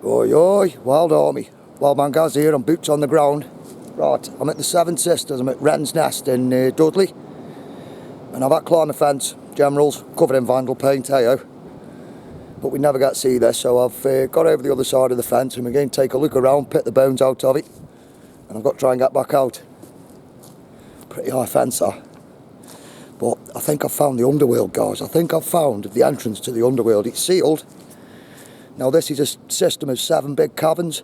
Oi oi, Wild Army. Wildman Gaz here, I'm boots on the ground. Right, I'm at the Seven Sisters, I'm at Wrens Nest in Dudley. And I've had climb a fence, generals, covered in vandal paint, hey-o. But we never got to see this, so I've got over the other side of the fence and we're going to take a look around, pick the bones out of it. And I've got to try and get back out. Pretty high fence that. But I think I've found the underworld, guys. I think I've found the entrance to the underworld. It's sealed. Now this is a system of 7 big caverns.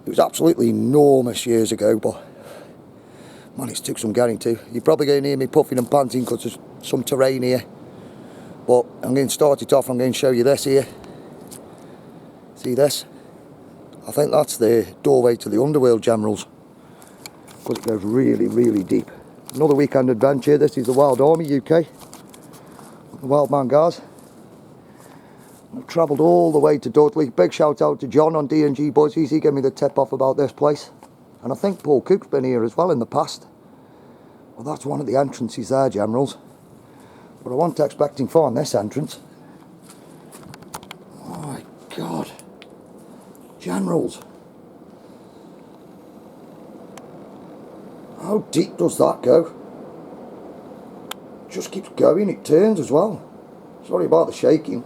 It was absolutely enormous years ago, but man, it's took some getting to. You're probably going to hear me puffing and panting because there's some terrain here. But I'm going to start it off, I'm going to show you this here. See this? I think that's the doorway to the underworld, generals. Because it goes really, really deep. Another weekend adventure. This is the Wild Army UK. The Wildman Gaz. I've travelled all the way to Dudley. Big shout out to John on D&G Buzzies. He gave me the tip off about this place. And I think Paul Cook's been here as well in the past. Well, that's one of the entrances there, generals. But I wasn't expecting to find this entrance. Oh my God. Generals. How deep does that go? Just keeps going, it turns as well. Sorry about the shaking.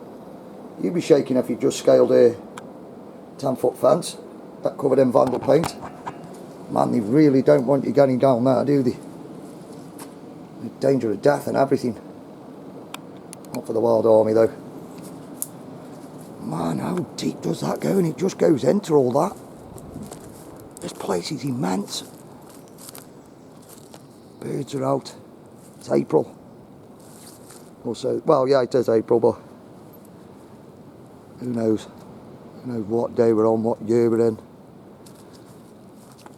You'd be shaking if you just scaled a 10-foot fence that covered in vandal paint. Man, they really don't want you getting down there, do they? The danger of death and everything. Not for the Wild Army though. Man, how deep does that go? And it just goes into all that. This place is immense. Birds are out. It's April. Also, well, yeah, it is April, but who knows? Who knows what day we're on, what year we're in.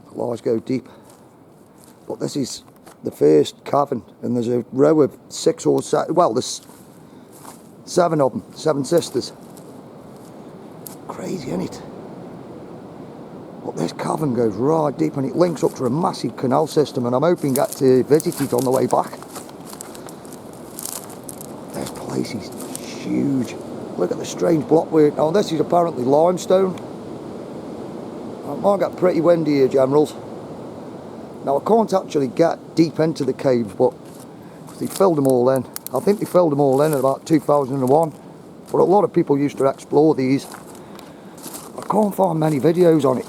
The lies go deep. But this is the first cavern, and there's a row of 6 or 7, well, there's 7 of them, 7 sisters. Crazy, isn't it? But this cavern goes right deep and it links up to a massive canal system, and I'm hoping to get to visit it on the way back. This place is huge. Look at the strange blockwork. Now this is apparently limestone. It might get pretty windy here, generals. Now I can't actually get deep into the caves, but they filled them all in. I think they filled them all in about 2001. But a lot of people used to explore these. I can't find many videos on it.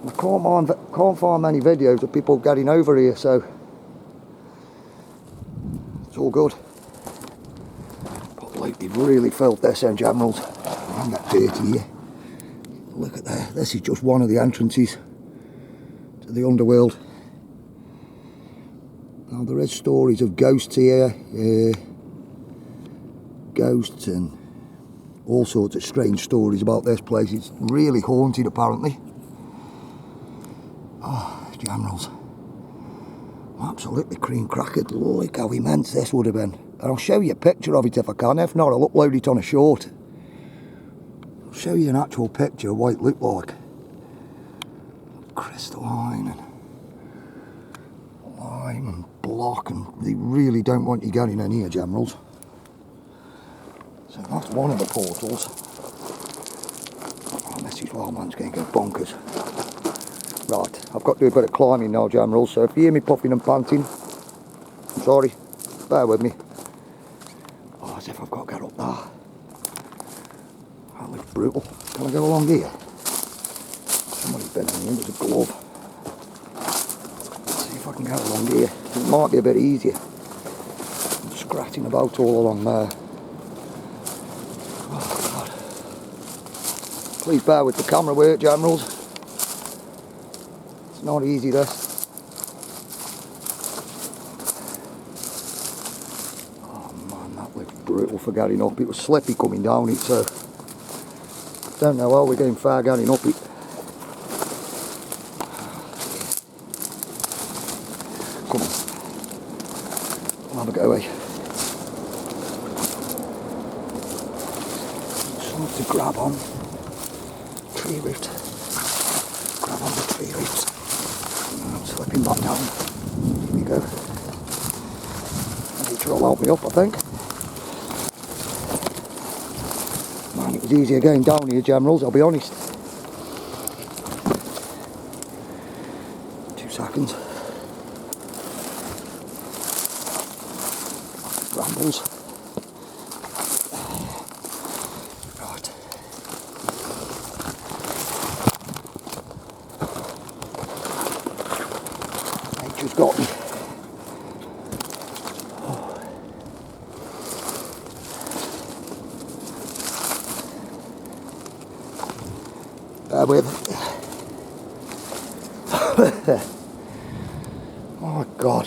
I can't find many videos of people getting over here, so it's all good. But like, they've really filled this in, generals. I'm not dirty here. Look at that. This is just one of the entrances to the underworld. Now there is stories of ghosts here, ghosts and all sorts of strange stories about this place. It's really haunted apparently. Oh, generals. I'm absolutely cream crackered. Look how immense this would have been. And I'll show you a picture of it if I can. If not, I'll upload it on a short. I'll show you an actual picture of what it looked like. Crystalline and lime and block, and they really don't want you getting in here, generals. So that's one of the portals. Oh, Mrs. Wildman's going to go bonkers. Right, I've got to do a bit of climbing now, generals, so if you hear me puffing and panting, I'm sorry, bear with me. Oh, as if I've got to get up there. That looks brutal. Can I go along here? Somebody's been in here with a glove. Let's see if I can get along here. It might be a bit easier. I'm scratching about all along there. Oh God. Please bear with the camera work, generals. It's not easy, this. Oh man, that looks brutal for getting up. It was slippy coming down it, so don't know how we're going far getting up it. Come on, I'll have a go, eh? Something to grab on. Tree root. Grab on the tree roots. I'm slipping back down. Here we go. Nature will help me up, I think. Man, it It's easier going down here, generals, I'll be honest. 2 seconds. Brambles. Right. Nature's got me. Bear with. Oh God,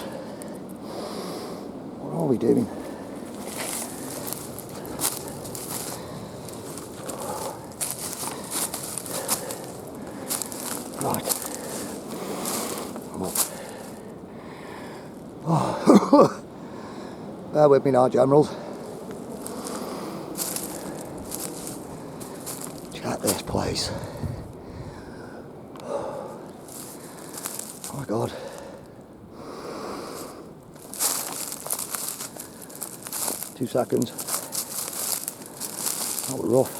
what are we doing? Right, I'm up. Oh. Bear with me now, generals. Check this place. Oh my God. Two seconds. That was rough.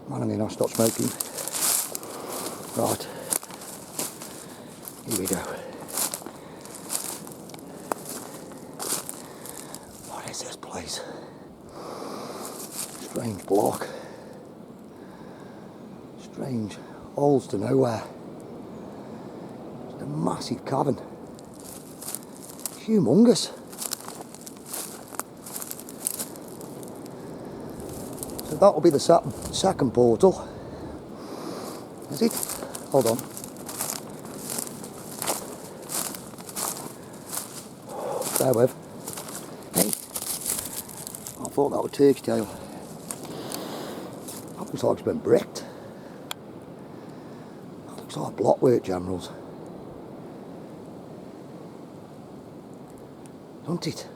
Man, I mean, I'll stop smoking. Right. Here we go. What is this place? Strange block. Strange holes to nowhere. It's a massive cavern. Humongous. So that will be the second portal. Is it? Hold on. Bear with. Hey. I thought that was turkey tail. That looks like it's been bricked. That looks like blockwork, generals. Doesn't it?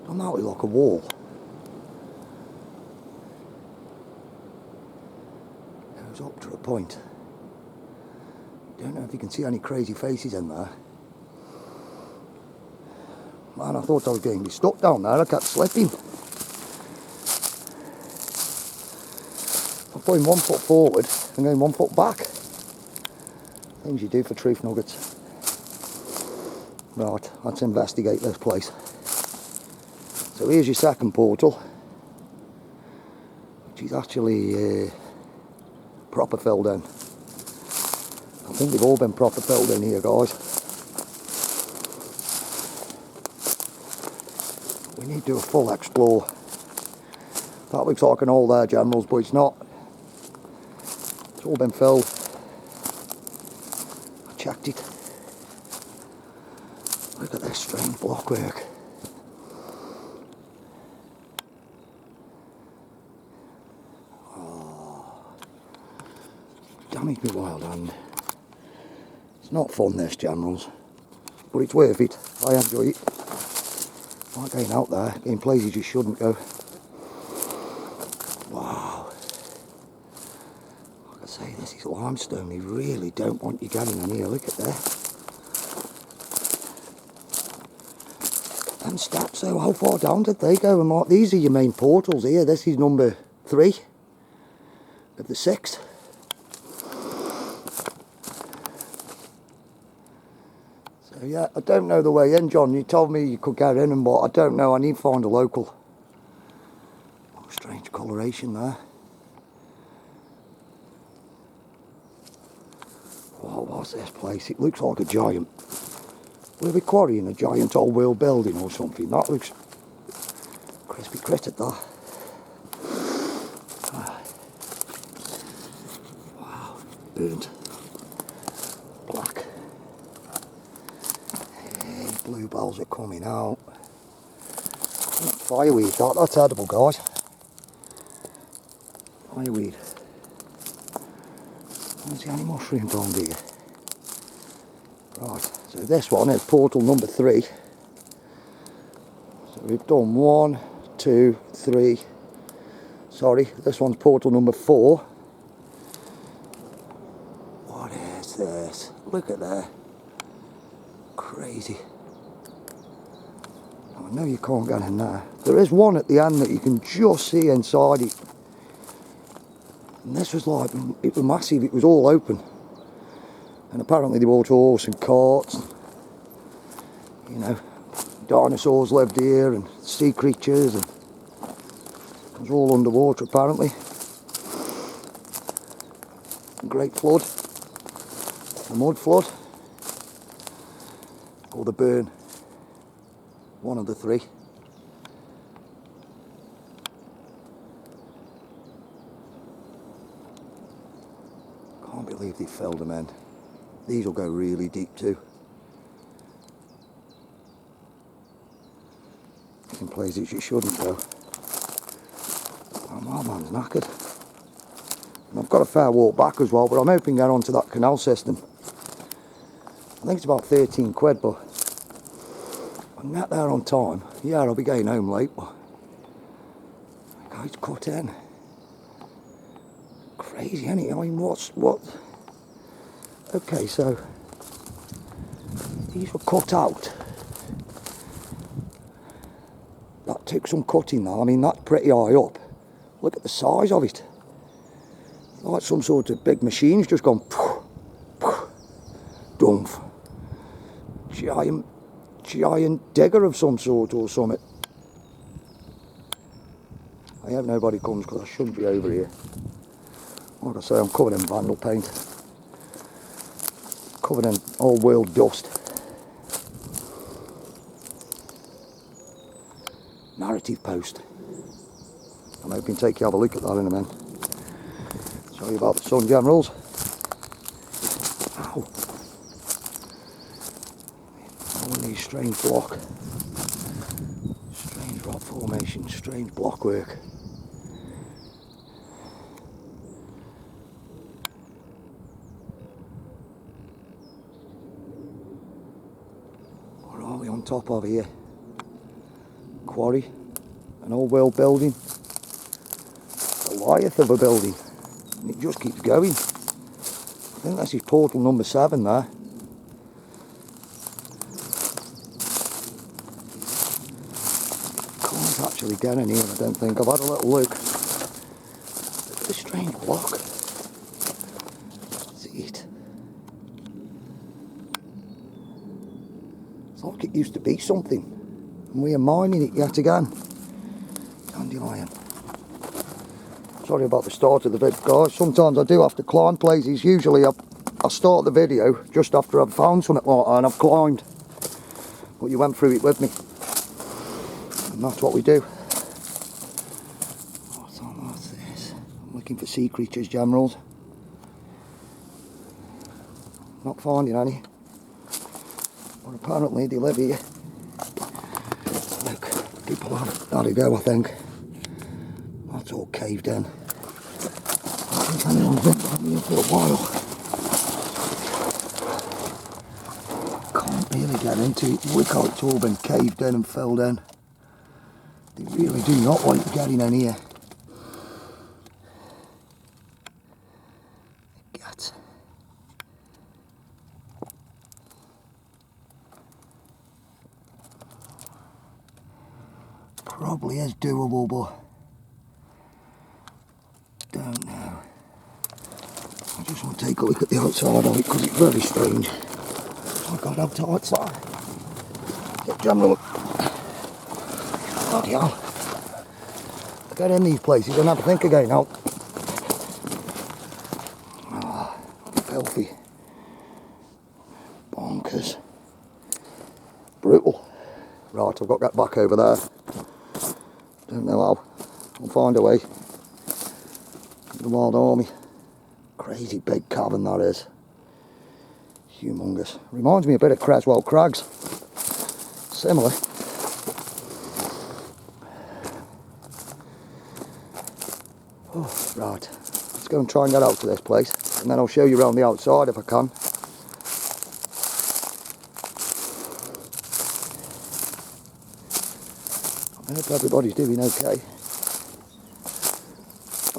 Doesn't that look like a wall? It goes up to a point. Don't know if you can see any crazy faces in there. Man, I thought I was going to be stuck down there. I kept slipping. I'm putting 1 foot forward and going 1 foot back. Things you do for truth nuggets. Right, let's investigate this place. So here's your second portal, which is actually proper filled in. I think they've all been proper filled in here, guys. We need to do a full explore. That looks like an hole there, generals, but it's not. It's all been filled. I checked it. Look at this strange blockwork. Oh, damaged me wild hand. It's not fun, this, generals, but it's worth it. I enjoy it. I like going out there, getting places you shouldn't go. Wow. Like I say, this is limestone. They really don't want you getting in here. Look at that. And steps, so how far down did they go? And Mark, these are your main portals here. This is number 3 of the 6. So yeah, I don't know the way in, John. You told me you could get in, and but I don't know. I need to find a local. Oh, strange coloration there. What was this place? It looks like a giant. We'll be quarrying a giant old world building or something. That looks crispy crittered, that. Wow, burnt. Black. Hey, bluebells are coming out. Fireweed, that's edible, guys. Fireweed. I don't see any mushrooms on here. Right, so this one is portal number 3. So we've done 1, 2, 3. Sorry, this one's portal number 4. What is this? Look at that. Crazy. I I know you can't get in there. There is one at the end that you can just see inside it. And this was like, it was massive, it was all open. And apparently they brought horse and carts. You know, dinosaurs lived here and sea creatures, and it was all underwater apparently. Great flood, the mud flood, or the burn, one of the three. Can't believe they filled them in. These will go really deep too. In places you shouldn't go. Oh, my man's knackered. And I've got a fair walk back as well, but I'm hoping to get onto that canal system. I think it's about 13 quid, but if I can get there on time. Yeah, I'll be getting home late, but guys, cut in. Crazy, ain't it? I mean, what? Okay, so these were cut out. That took some cutting though. I mean, that's pretty high up. Look at the size of it. Like some sort of big machine's just gone poof, poof, dumph. Giant digger of some sort or something. I hope nobody comes because I shouldn't be over here. Like I say, I'm covered in vandal paint. Covered in old world dust. Narrative post. I'm hoping to take you have a look at that in a minute. Tell you about the sun generals. Ow. Oh, and these strange block. Strange rock formation, strange block work. What are we on top of here? Quarry. An old world building. Goliath of a building. And it just keeps going. I think that's his portal number 7 there. Can't actually get in here, I don't think. I've had a little look. Look at this strange block. See it? It's like it used to be something. And we are mining it yet again. Dandelion. Sorry about the start of the video, guys. Sometimes I do have to climb places. Usually I start the video just after I've found something like that and I've climbed. But you went through it with me. And that's what we do. What's this? I'm looking for sea creatures, generals. Not finding any. But apparently they live here. Look, people have had to go, I think. That's all caved in. I think anyone's been here for a while. Can't really get into it. Look how it's all been caved in and filled in. They really do not want you getting in here. Get. Probably is doable, but don't know. I just want to take a look at the outside of it because it's very strange. Oh God, how tight's that? Get general. Bloody hell. I get in these places and have to think again now. Oh, filthy. Bonkers. Brutal. Right, I've got to get back over there. Don't know how. I'll find a way. The WILDARMY. Crazy big cavern that is. Humongous. Reminds me a bit of Creswell Crags. Similar. Oh, right. Let's go and try and get out to this place. And then I'll show you around the outside if I can. I hope everybody's doing okay.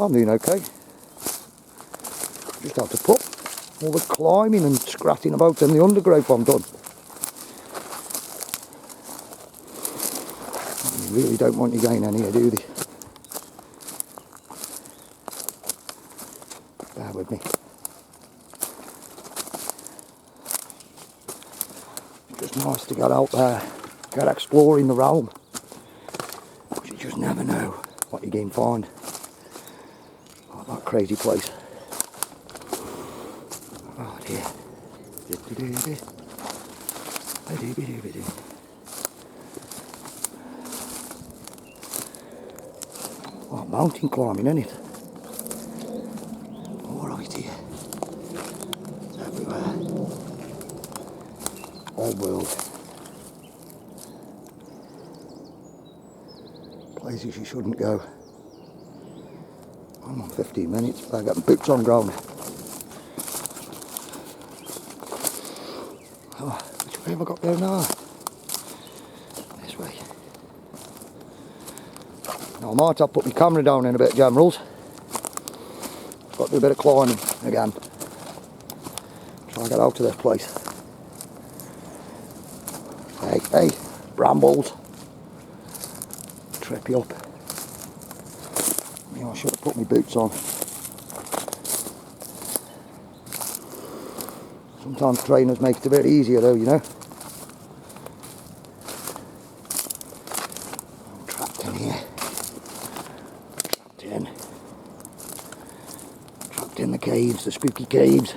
I'm doing okay. Just have to put all the climbing and scratching about in the undergrowth I'm done. really don't want you going in here, do they? Bear with me. It's just nice to get out there, get exploring the realm. But you just never know what you're going to find. Oh, that crazy place. Oh dear. Oh, mountain climbing, isn't it? Alright here. It's everywhere. Oldworld. Places you shouldn't go. I'm on 15 minutes, but I got boots on ground. Oh, which way have I got to go now? This way. Now I might have to put my camera down in a bit, generals. Got to do a bit of climbing again. Try and get out of this place. Hey, hey, brambles. Trip you up. I should have put my boots on. Sometimes trainers make it a bit easier though, you know. I'm trapped in here. Trapped in the caves, the spooky caves.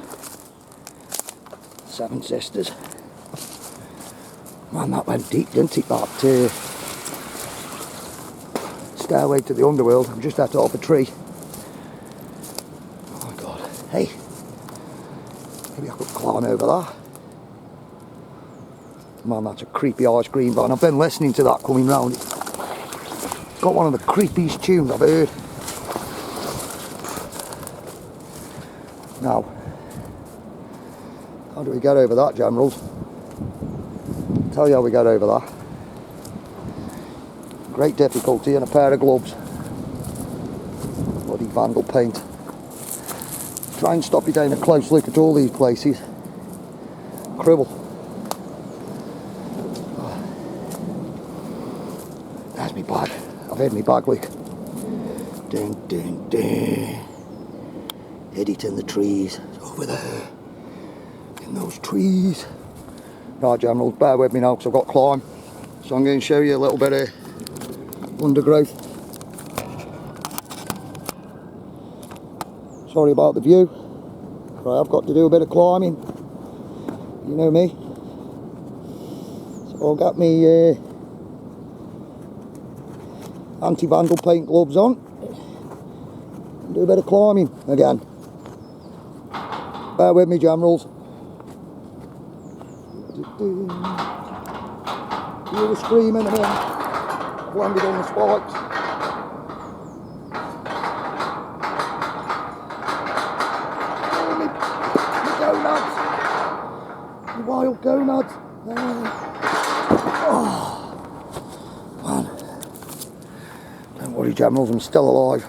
Seven Sisters. Man, that went deep, didn't it? That stairway to the underworld. I'm just at off a tree. Oh my god. Hey. Maybe I could climb over there. Man, that's a creepy ice cream van. I've been listening to that coming round. It's got one of the creepiest tunes I've heard. Now, how do we get over that, generals? I'll tell you how we get over that. Great difficulty and a pair of gloves. Bloody vandal paint. Try and stop you down a close look at all these places. Cribble. There's my bag. I've had my bag, look. Dun, dun, dun. Hid it in the trees. It's over there. In those trees. Right, generals, bear with me now because I've got to climb. So I'm going to show you a little bit of undergrowth. Sorry about the view, but I've got to do a bit of climbing. You know me. So I'll get me anti-vandal paint gloves on and do a bit of climbing again. Bear with me, generals. You were screaming a minute. Landed on the spikes. Oh, me gonads. The wild gonads. Oh, man. Don't worry, generals, I'm still alive.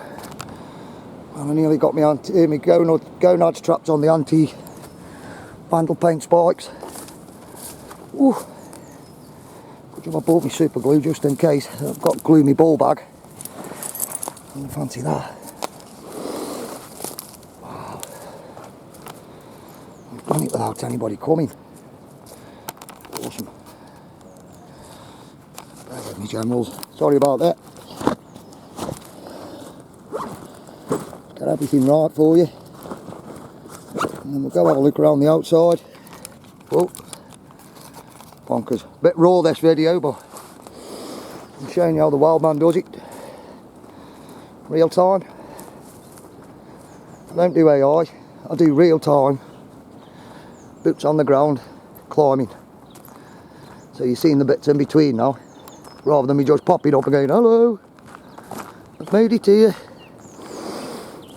And I nearly got my gonads trapped on the anti-vandal paint spikes. Ooh. I bought me super glue just in case. I've got glue in my ball bag. I don't fancy that. Wow. I've done it without anybody coming. Awesome. Bear with me, generals. Sorry about that. Get everything right for you. And then we'll go have a look around the outside. Whoa. Bonkers. Bit raw this video, but I'm showing you how the wild man does it. Real time. I don't do AI, I do real time. Boots on the ground, climbing. So you're seeing the bits in between now, rather than me just popping up and going, hello, I've made it here.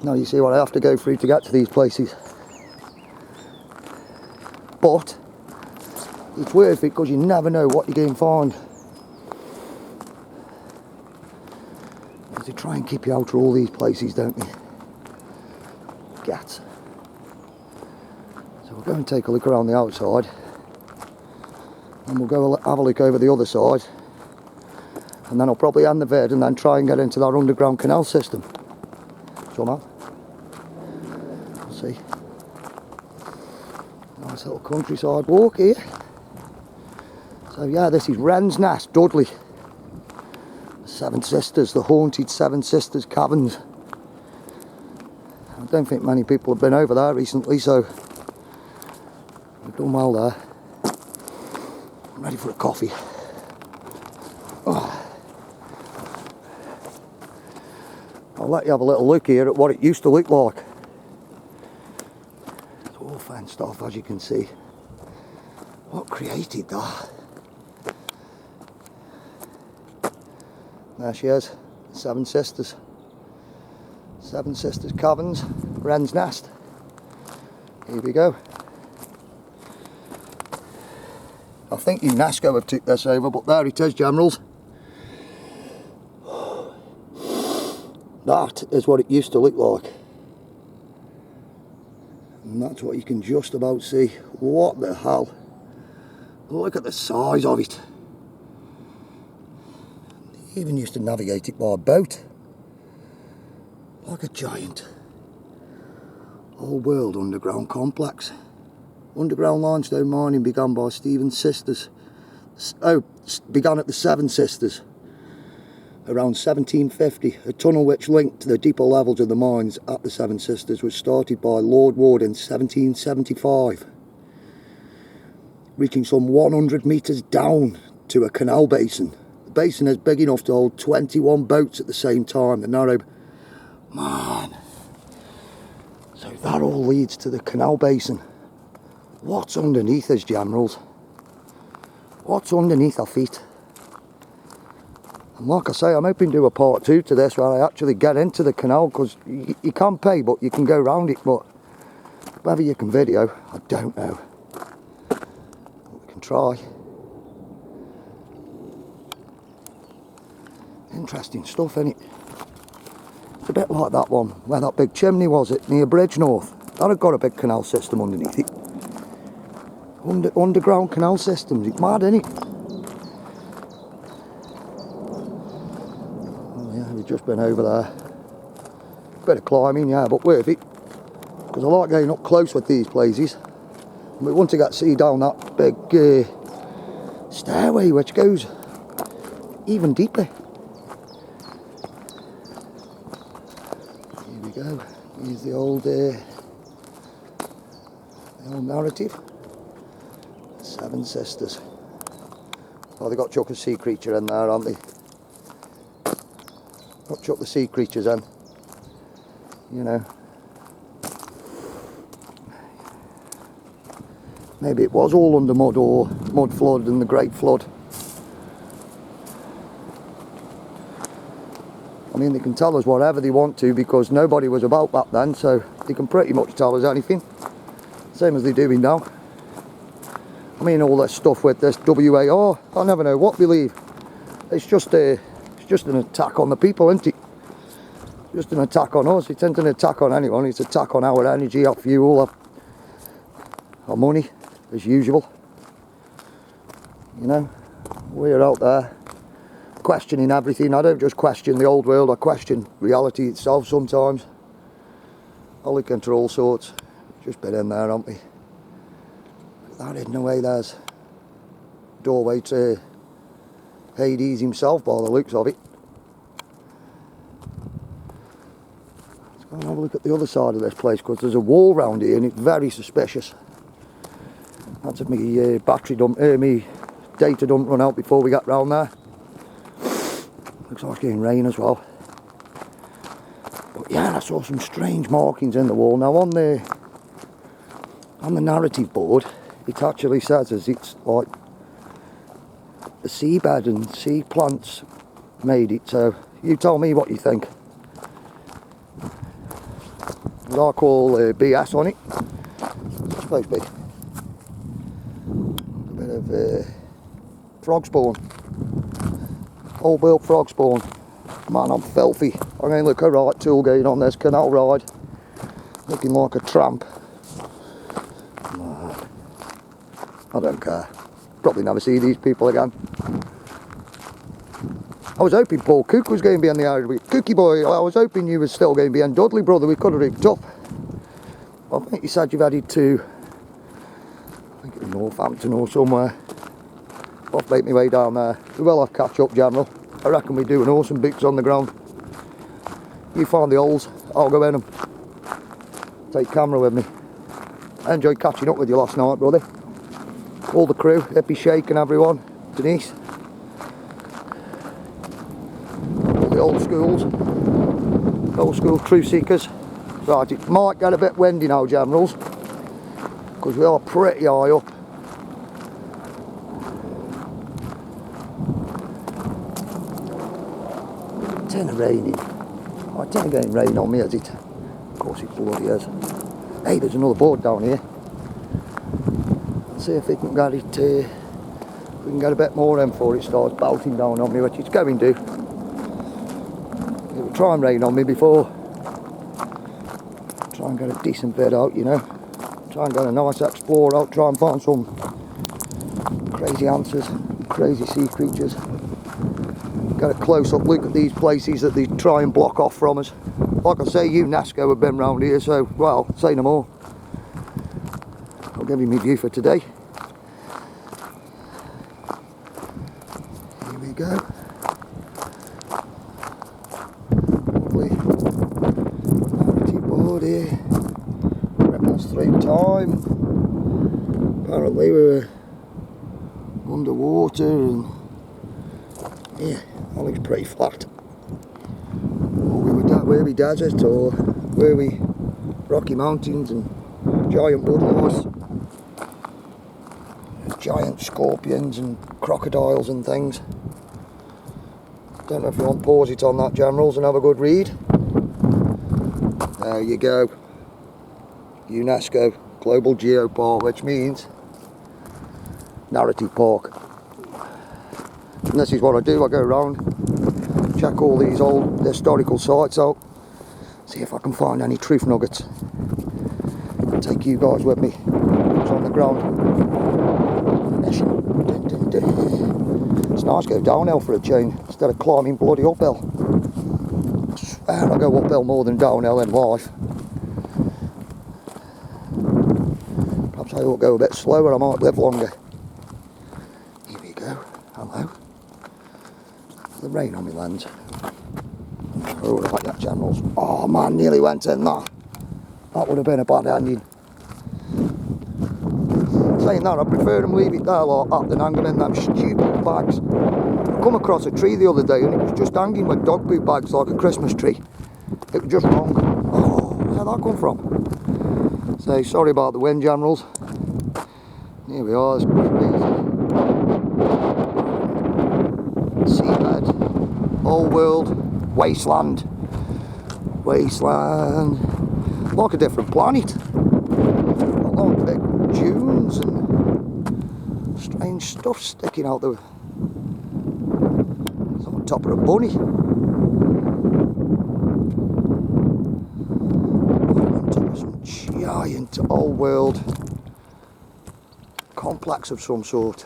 Now you see what I have to go through to get to these places. But it's worth it because you never know what you're going to find. They try and keep you out of all these places, don't they? Gats. So we'll go and take a look around the outside. And we'll go have a look over the other side. and then I'll probably end the vid and then try and get into that underground canal system somehow. We'll see. Nice little countryside walk here. So yeah, this is Wrens Nest, Dudley. Seven Sisters, the haunted Seven Sisters caverns. I don't think many people have been over there recently, so we've done well there. I'm ready for a coffee. Oh. I'll let you have a little look here at what it used to look like. It's all fenced off, as you can see. What created that? There she is, Seven Sisters. Seven Sisters Caverns, Wrens Nest. Here we go. I think UNESCO have took this over, but there it is, generals. That is what it used to look like. And that's what you can just about see. What the hell? Look at the size of it. They even used to navigate it by boat. Like a giant. Oldworld underground complex. Underground limestone mining began by Stephen's sisters. Began at the Seven Sisters. Around 1750, a tunnel which linked the deeper levels of the mines at the Seven Sisters was started by Lord Ward in 1775. Reaching some 100 metres down to a canal basin. The basin is big enough to hold 21 boats at the same time. The narrow... Man. So that all leads to the canal basin. What's underneath us, generals? What's underneath our feet? And like I say, I'm hoping to do a part 2 to this where I actually get into the canal, because you can't pay, but you can go round it. But whether you can video, I don't know. We can try. Interesting stuff, innit? It's a bit like that one where that big chimney was at near Bridge North. That had got a big canal system underneath it. Underground canal systems, it's mad, isn't it? Oh yeah, we've just been over there. Bit of climbing, yeah, but worth it. Because I like getting up close with these places. And we want to get to see down that big stairway which goes even deeper. Here we go. Here's the old narrative. Seven Sisters. Oh, they got chuck a sea creature in there, haven't they? Got chuck the sea creatures in. You know. Maybe it was all under mud, or mud flood and the Great Flood. I mean, they can tell us whatever they want to because nobody was about back then, so they can pretty much tell us anything. Same as they're doing now. I mean, all this stuff with this WAR, I never know what believe. It's just an attack on the people, isn't it? Just an attack on us. It isn't an attack on anyone. It's an attack on our energy, our fuel, our money, as usual. You know, we're out there questioning everything. I don't just question the old world, I question reality itself sometimes. I look into all sorts. Just been in there, haven't we? That hidden away, there's doorway to Hades himself by the looks of it. Let's go and have a look at the other side of this place, because there's a wall round here and it's very suspicious. That's me battery dump, me data dump run out before we got round there. Looks like it's getting rain as well. But yeah, I saw some strange markings in the wall. Now on the narrative board, it actually says as it's like the seabed and sea plants made it, so you tell me what you think. I call BS on it. It's supposed to be a bit of frog spawn, old world frog spawn. Man, I'm filthy. I'm going to look alright tool going on this canal ride, looking like a tramp. I don't care. Probably never see these people again. I was hoping Paul Cook was going to be on the area. Cookie boy, I was hoping you were still going to be on Dudley, brother. We could have rigged up. I think you said you've headed to, I think it was Northampton or somewhere. I'll make my way down there. We will have catch up, General. I reckon we're doing awesome bits on the ground. You find the holes, I'll go in them. Take camera with me. I enjoyed catching up with you last night, brother. All the crew, Hippie Shake and everyone. Denise. All the old school truth seekers. Right, it might get a bit windy now, Generals, because we are pretty high up. It's raining. Oh, it's not getting rain on me, is it? Of course it bloody is. Hey, there's another board down here. Let's see if we can get it, we can get a bit more in before it starts belting down on me, which it's going to. It will try and rain on me before. Try and get a decent bit out, you know. Try and get a nice explore out, try and find some crazy answers, crazy sea creatures. Get a close-up look at these places that they try and block off from us. Like I say, UNESCO have been round here, so, well, say no more. I'll give you my view for today. Here we go. Lovely empty board here. Ripples through time. Apparently we were underwater and yeah, that looks pretty flat. Were we desert or were we Rocky Mountains and giant woodlice, giant scorpions and crocodiles and things. Don't know if you want to pause it on that, Generals, and have a good read. There you go. UNESCO Global Geopark, which means narrative park. And this is what I do. I go around, check all these old historical sites out, see if I can find any truth nuggets. Take you guys with me. It's on the ground. It's nice to go downhill for a change instead of climbing bloody uphill. I swear I go uphill more than downhill in life. Perhaps I ought to go a bit slower, I might live longer. Here we go. Hello. The rain on my lens. Oh, like that, Generals. Oh man, nearly went in that. That would have been a bad ending. Saying that, I prefer them leave it there like that than hanging in them stupid bags. I come across a tree the other day and it was just hanging with dog poo bags like a Christmas tree. It was just wrong. Oh, where'd that come from? So, sorry about the wind, Generals. Here we are, it's crazy. Seabed, Oldworld, wasteland, like a different planet. Like big dunes and strange stuff sticking out there. It's on top of a bunny. On top of some giant Oldworld complex of some sort.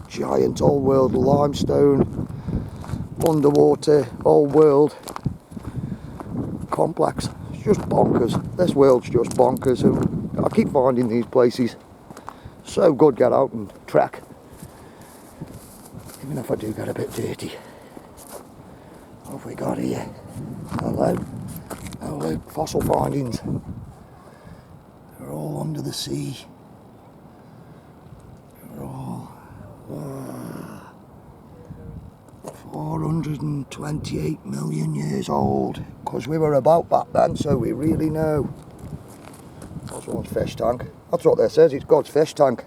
Giant Oldworld limestone, underwater Oldworld complex. It's just bonkers. This world's just bonkers. I keep finding these places. So good get out and trek. Even if I do get a bit dirty. What have we got here? Hello. Hello. Fossil findings. They're all under the sea. They're all 428 million years old. Because we were about back then, so we really know. That's one's fish tank. That's what this is, it's God's fish tank.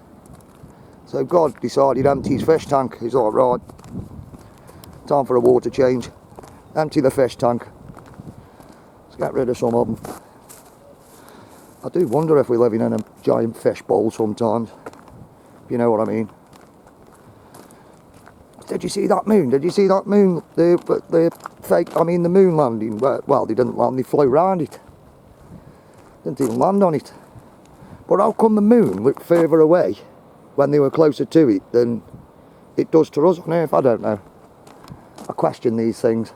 So God decided to empty his fish tank. He's like, right, time for a water change. Empty the fish tank. Let's get rid of some of them. I do wonder if we're living in a giant fish bowl sometimes. If you know what I mean. Did you see that moon? Did you see that moon? The fake, I mean the moon landing. Well, they didn't land, they flew around it. Didn't even land on it. But how come the moon looked further away when they were closer to it than it does to us on Earth? I don't know. I question these things.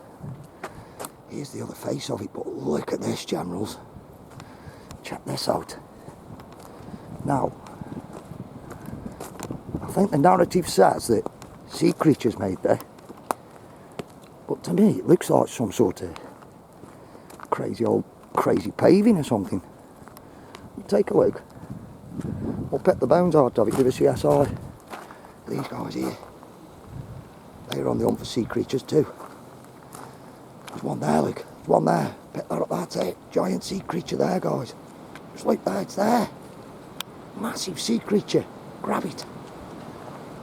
Here's the other face of it, but look at this, generals. Check this out. Now, I think the narrative says that sea creatures made there, but to me it looks like some sort of crazy paving or something. Take a look. We'll pick the bones out of it, give a CSI. These guys here, they're on the hunt for sea creatures too. There's one there, look. There's one there. Pick that up, that's it. Giant sea creature there, guys. Just look there, it's there. Massive sea creature. Grab it.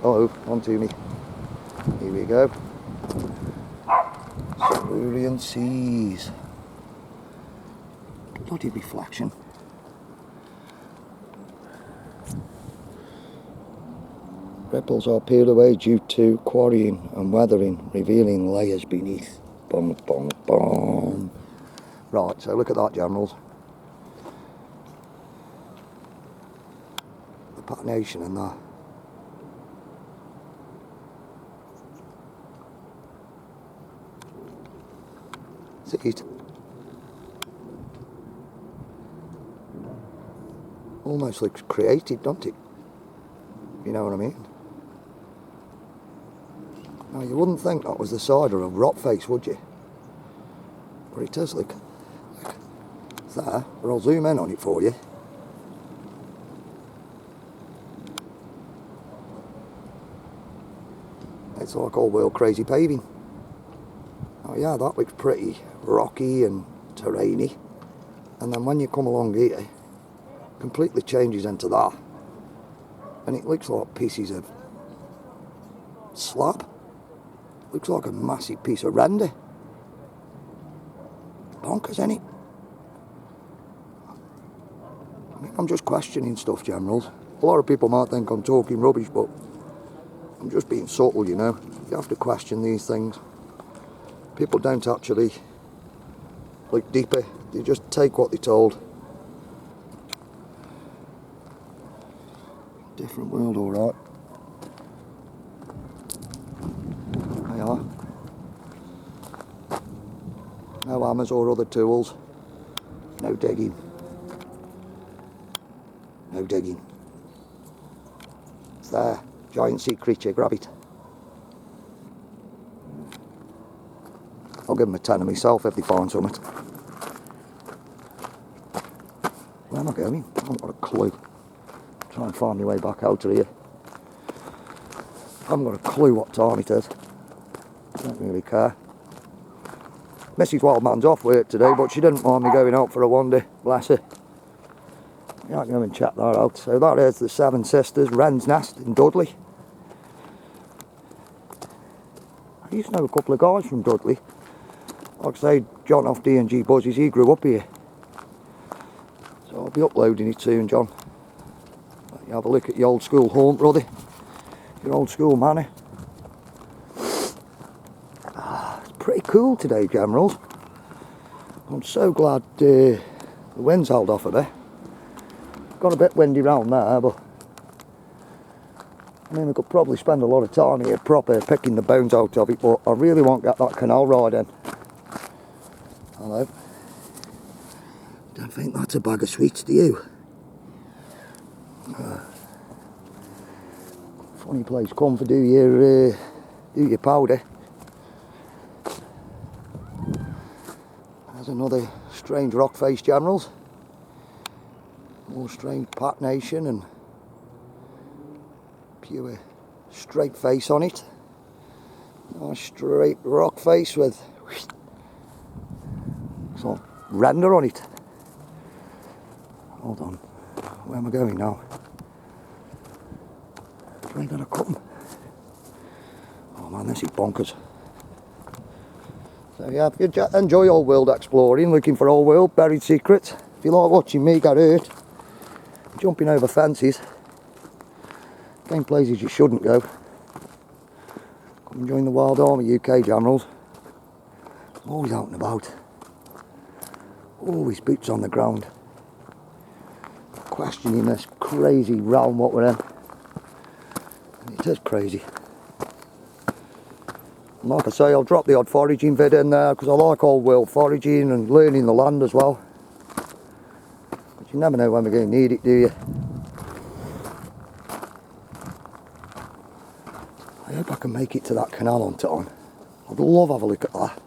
Oh, on to me. Here we go. Cerulean seas. Bloody reflection. Ripples are peeled away due to quarrying and weathering, revealing layers beneath. Boom, boom, boom. Right, so look at that, generals. The patination and that. See it? Almost looks creative, don't it? You know what I mean? Now you wouldn't think that was the side of a rock face, would you? But it does look. It's there, but I'll zoom in on it for you. It's like Oldworld crazy paving. Oh yeah, that looks pretty rocky and terrainy. And then when you come along here, it completely changes into that. And it looks like pieces of slab. Looks like a massive piece of render. Bonkers, isn't it? I mean, I'm just questioning stuff, generals. A lot of people might think I'm talking rubbish, but I'm just being subtle, you know. You have to question these things. People don't actually look deeper. They just take what they're told. Different world, alright. They are. No hammers or other tools. No digging. No digging. It's there. Giant sea creature, grab it. I'll give them a 10 of myself if they find something. Where am I going? I haven't got a clue. Try and find my way back out of here. I haven't got a clue what time it is. Don't really care. Mrs. Wildman's off work today, but she didn't mind me going out for a wander. Bless her. Yeah, I can go and check that out. So that is the Seven Sisters Wrens Nest in Dudley. I used to know a couple of guys from Dudley. Like I say, John off D&G Buzzies, he grew up here. So I'll be uploading it soon, John. You have a look at your old school home, brother. Your old school manor. It's pretty cool today, generals. I'm so glad the wind's held off a bit. Got a bit windy round there, but I mean, we could probably spend a lot of time here proper picking the bones out of it, but I really won't get that canal ride in. Hello. Don't think that's a bag of sweets, do you? Funny place come for do your powder. There's another strange rock face, generals. More strange patination and pure straight face on it. Nice straight rock face with some render on it. Hold on, where am I going now? Where ain't gonna come? Oh man, this is bonkers. So yeah, if you enjoy old world exploring, looking for old world buried secrets, if you like watching me get hurt, jumping over fences, going places you shouldn't go, come and join the WILDARMY UK, generals. I'm always out and about. Always boots on the ground. Questioning this crazy realm what we're in. And it is crazy. And like I say, I'll drop the odd foraging vid in there because I like old world foraging and learning the land as well. But you never know when we're going to need it, do you? I hope I can make it to that canal on time. I'd love to have a look at that.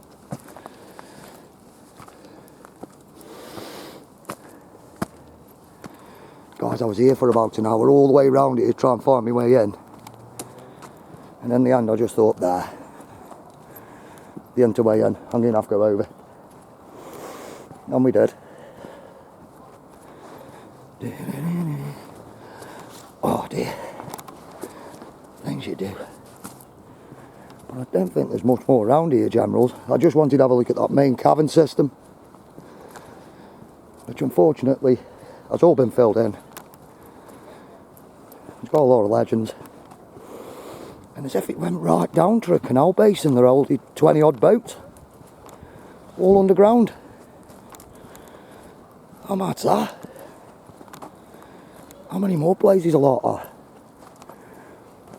Guys, I was here for about an hour, all the way around here to try and find my way in. And in the end I just thought, there, the enter way in, I'm going to have to go over. And we did. Oh dear. Things you do. But I don't think there's much more around here, Generals. I just wanted to have a look at that main cavern system, which unfortunately has all been filled in. It's got a lot of legends. And as if it went right down to a canal basin, there are only 20 odd boats. All underground. How mad's that? How many more places are like that?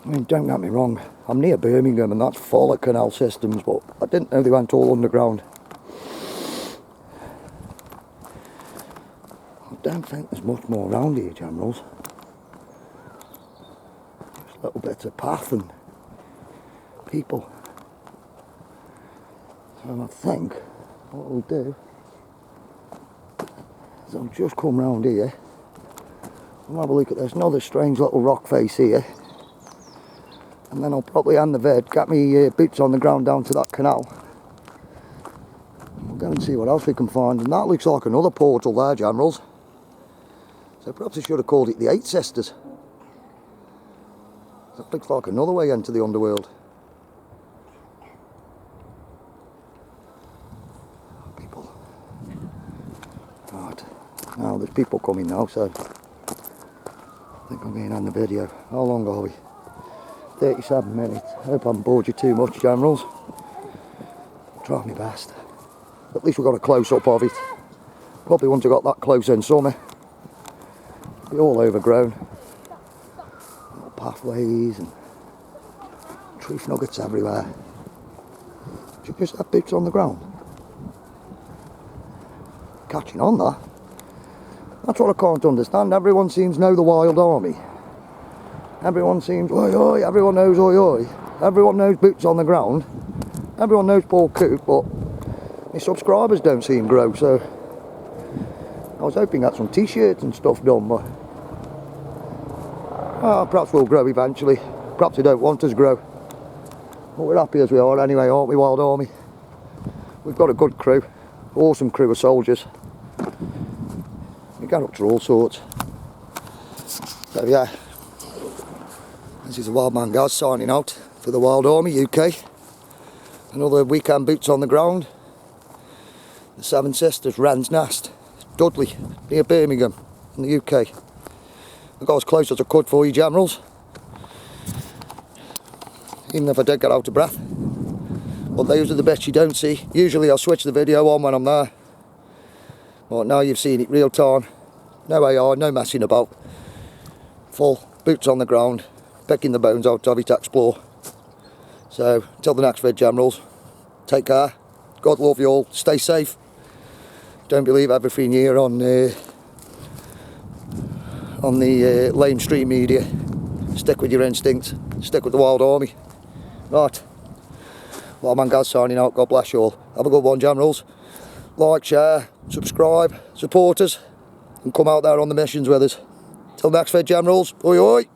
I mean, don't get me wrong, I'm near Birmingham and that's full of canal systems, but I didn't know they went all underground. I don't think there's much more around here, Generals. Just little bits of path and people. So I think what we'll do is I'll just come round here and have a look at this another strange little rock face here, and then I'll probably end the vid, get me boots on the ground down to that canal. We'll go and see what else we can find, and that looks like another portal there, Generals. So perhaps I should have called it the Eight Sisters. That looks like another way into the underworld. People. Right. Now there's people coming now, so I think I'm going to end the video. How long are we? 37 minutes. I hope I haven't bored you too much, Generals. I'll try my best. At least we've got a close-up of it. Probably wouldn't have got that close in summer. Be all overgrown. Little pathways and tree nuggets everywhere. Should just have boots on the ground. Catching on that. That's what I can't understand. Everyone seems to know the Wild Army. Everyone seems, oi oi, everyone knows oi oi. Everyone knows boots on the ground. Everyone knows Paul Coop, but my subscribers don't seem to grow, so I was hoping to get some t-shirts and stuff done, but perhaps we'll grow eventually. Perhaps they don't want us to grow. But we're happy as we are anyway, aren't we, Wild Army? We've got a good crew. Awesome crew of soldiers. We get up to all sorts. So yeah. This is the Wild Man Gaz signing out for the Wild Army UK. Another weekend boots on the ground. The Seven Sisters, Wrens Nest, Dudley, near Birmingham in the UK. I got as close as I could for you, Generals. Even if I did get out of breath. But those are the bits you don't see. Usually I'll switch the video on when I'm there. But now you've seen it real time. No AI, no messing about. Full boots on the ground. Picking the bones out of it to explore. So, till the next vid, Generals, take care, God love you all, stay safe, don't believe everything here on the mainstream media, stick with your instincts, stick with the Wild Army. Right, Wild Man Gaz signing out, God bless you all, have a good one, Generals, like, share, subscribe, support us, and come out there on the missions with us. Till next vid, Generals, oi oi!